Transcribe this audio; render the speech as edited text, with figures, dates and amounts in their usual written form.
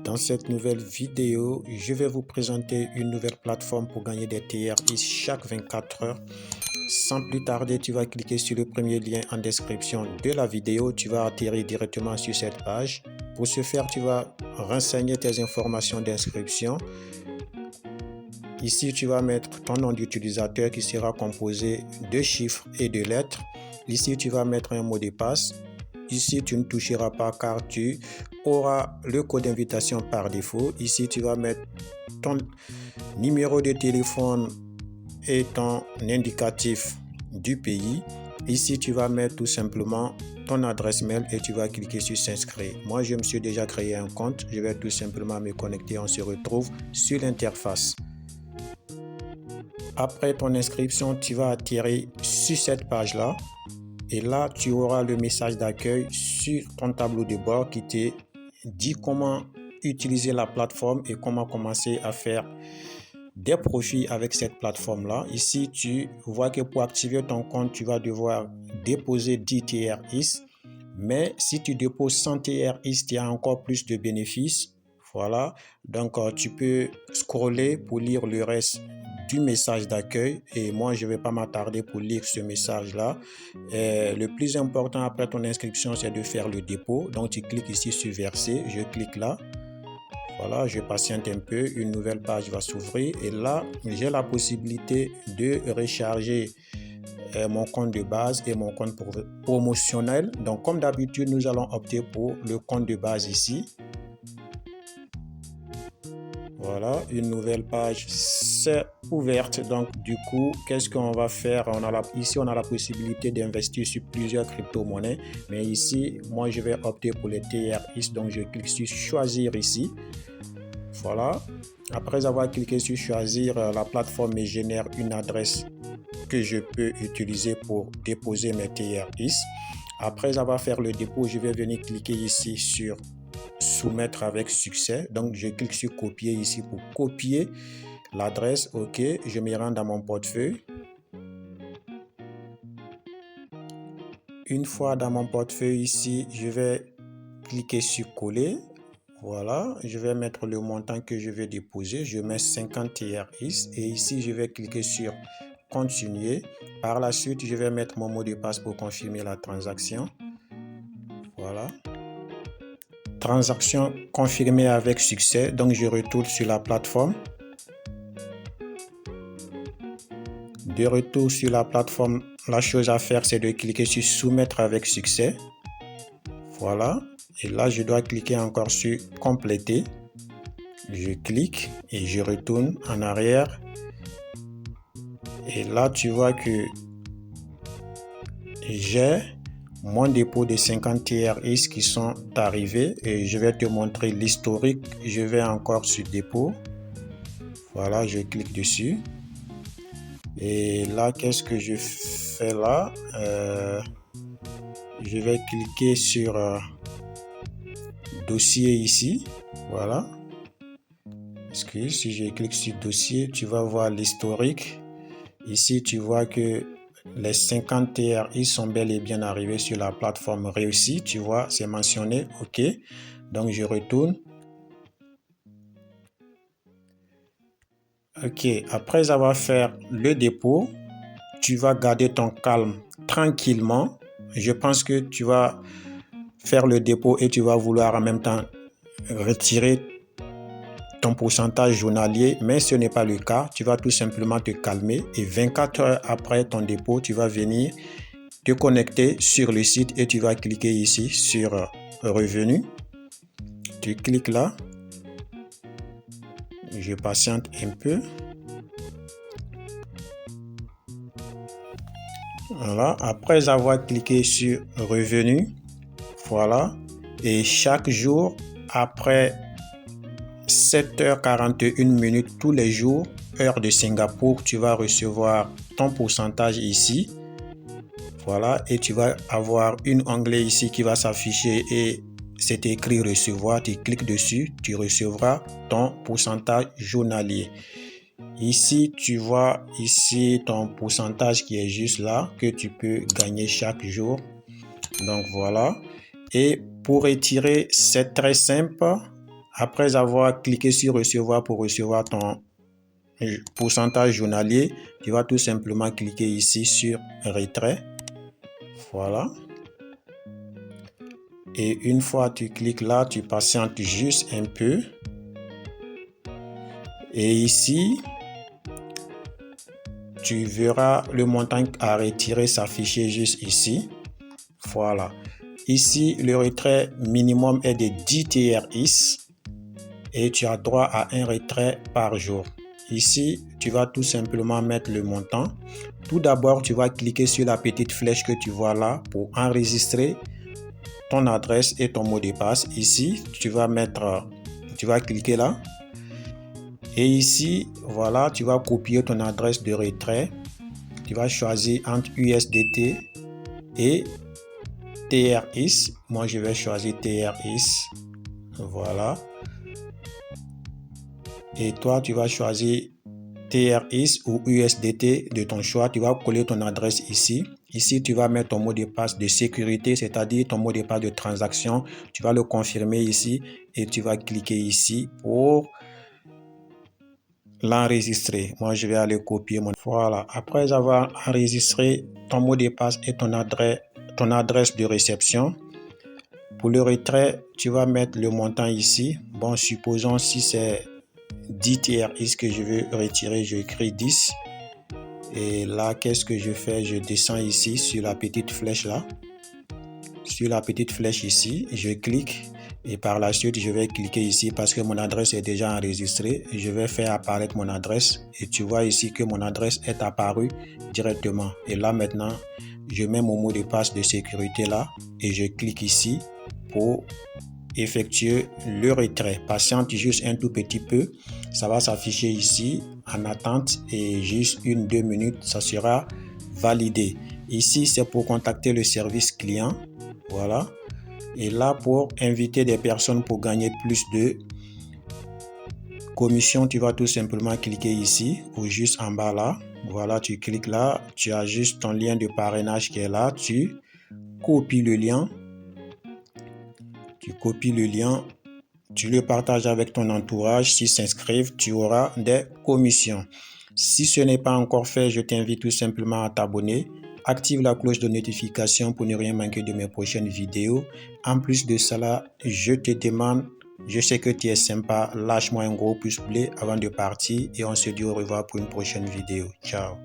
Dans cette nouvelle vidéo, je vais vous présenter une nouvelle plateforme pour gagner des TRX chaque 24 heures. Sans plus tarder, tu vas cliquer sur le premier lien en description de la vidéo. Tu vas atterrir directement sur cette page. Pour ce faire, tu vas renseigner tes informations d'inscription. Ici, tu vas mettre ton nom d'utilisateur qui sera composé de chiffres et de lettres. Ici, tu vas mettre un mot de passe. Ici, tu ne toucheras pas car tu auras le code d'invitation par défaut. Ici, tu vas mettre ton numéro de téléphone et ton indicatif du pays. Ici, tu vas mettre tout simplement ton adresse mail et tu vas cliquer sur s'inscrire. Moi, je me suis déjà créé un compte. Je vais tout simplement me connecter. On se retrouve sur l'interface. Après ton inscription, tu vas atterrir sur cette page-là. Et là, tu auras le message d'accueil sur ton tableau de bord qui te dit comment utiliser la plateforme et comment commencer à faire des profits avec cette plateforme-là. Ici, tu vois que pour activer ton compte, tu vas devoir déposer 10 TRX. Mais si tu déposes 100 TRX, tu as encore plus de bénéfices. Voilà. Donc, tu peux scroller pour lire le reste du message d'accueil et moi je ne vais pas m'attarder pour lire ce message là. Le plus important après ton inscription, c'est de faire le dépôt. Donc tu cliques ici sur verser, je clique là, voilà, je patiente un peu, une nouvelle page va s'ouvrir et là j'ai la possibilité de recharger mon compte de base et mon compte promotionnel. Donc comme d'habitude, nous allons opter pour le compte de base ici. Voilà, une nouvelle page s'est ouverte. Donc, du coup, qu'est-ce qu'on va faire? Ici, on a la possibilité d'investir sur plusieurs crypto-monnaies. Mais ici, moi, je vais opter pour les TRX. Donc, je clique sur choisir ici. Voilà. Après avoir cliqué sur choisir, la plateforme me génère une adresse que je peux utiliser pour déposer mes TRX. Après avoir fait le dépôt, je vais venir cliquer ici sur soumettre avec succès. Donc je clique sur copier ici pour copier l'adresse. OK, je me rends dans mon portefeuille. Une fois dans mon portefeuille ici, je vais cliquer sur coller. Voilà, je vais mettre le montant que je vais déposer. Je mets 50 TRX et ici je vais cliquer sur continuer. Par la suite, je vais mettre mon mot de passe pour confirmer la transaction. Voilà. Transaction confirmée avec succès. Donc je retourne sur la plateforme. De retour sur la plateforme, la chose à faire, c'est de cliquer sur soumettre avec succès. Voilà. Et là, je dois cliquer encore sur compléter. Je clique et je retourne en arrière. Et là, tu vois que j'ai mon dépôt de 50 TRX qui sont arrivés et je vais te montrer l'historique. Je vais encore sur dépôt. Voilà, je clique dessus. Et là, qu'est-ce que je fais là? Je vais cliquer sur dossier ici. Voilà. Parce que si je clique sur dossier, tu vas voir l'historique. Ici, tu vois que les 50 TRX sont bel et bien arrivés sur la plateforme réussie. Tu vois, c'est mentionné. OK. Donc, je retourne. OK. Après avoir fait le dépôt, tu vas garder ton calme tranquillement. Je pense que tu vas faire le dépôt et tu vas vouloir en même temps retirer ton pourcentage journalier, mais ce n'est pas le cas. Tu vas tout simplement te calmer et 24 heures après ton dépôt, tu vas venir te connecter sur le site et tu vas cliquer ici sur revenus. Tu cliques là. Je patiente un peu. Voilà. Après avoir cliqué sur revenus, voilà. Et chaque jour, après 7h41 tous les jours, heure de Singapour, tu vas recevoir ton pourcentage ici. Voilà, et tu vas avoir un onglet ici qui va s'afficher et c'est écrit recevoir. Tu cliques dessus, tu recevras ton pourcentage journalier. Ici, tu vois ici ton pourcentage qui est juste là, que tu peux gagner chaque jour. Donc voilà. Et pour retirer, c'est très simple. Après avoir cliqué sur recevoir pour recevoir ton pourcentage journalier, tu vas tout simplement cliquer ici sur retrait. Voilà. Et une fois tu cliques là, tu patientes juste un peu. Et ici, tu verras le montant à retirer s'afficher juste ici. Voilà. Ici, le retrait minimum est de 10 TRX et tu as droit à un retrait par jour. Ici, tu vas tout simplement mettre le montant. Tout d'abord, tu vas cliquer sur la petite flèche que tu vois là pour enregistrer ton adresse et ton mot de passe. Ici, tu vas cliquer là. Et ici, voilà, tu vas copier ton adresse de retrait. Tu vas choisir entre USDT et TRX. Moi, je vais choisir TRX. Voilà. Et toi, tu vas choisir TRX ou USDT de ton choix. Tu vas coller ton adresse ici. Ici, tu vas mettre ton mot de passe de sécurité, c'est-à-dire ton mot de passe de transaction. Tu vas le confirmer ici et tu vas cliquer ici pour l'enregistrer. Moi, je vais aller copier mon... Voilà. Après avoir enregistré ton mot de passe et ton adresse de réception, pour le retrait, tu vas mettre le montant ici. Bon, supposons si c'est 10 TRX que je veux retirer, je écris 10. Et là, qu'est-ce que je fais? Je descends ici sur la petite flèche là. Sur la petite flèche ici, je clique et par la suite, je vais cliquer ici parce que mon adresse est déjà enregistrée. Je vais faire apparaître mon adresse et tu vois ici que mon adresse est apparue directement. Et là maintenant, je mets mon mot de passe de sécurité là et je clique ici pour effectuer le retrait. Patiente juste un tout petit peu, ça va s'afficher ici en attente et juste 1-2 minutes, ça sera validé. Ici, c'est pour contacter le service client. Voilà. Et là, pour inviter des personnes pour gagner plus de commission, tu vas tout simplement cliquer ici ou juste en bas là. Voilà, tu cliques là, tu as juste ton lien de parrainage qui est là, tu copies le lien. Tu copies le lien, tu le partages avec ton entourage. S'ils s'inscrivent, tu auras des commissions. Si ce n'est pas encore fait, je t'invite tout simplement à t'abonner. Active la cloche de notification pour ne rien manquer de mes prochaines vidéos. En plus de cela, je te demande, je sais que tu es sympa, lâche-moi un gros pouce bleu avant de partir et on se dit au revoir pour une prochaine vidéo. Ciao.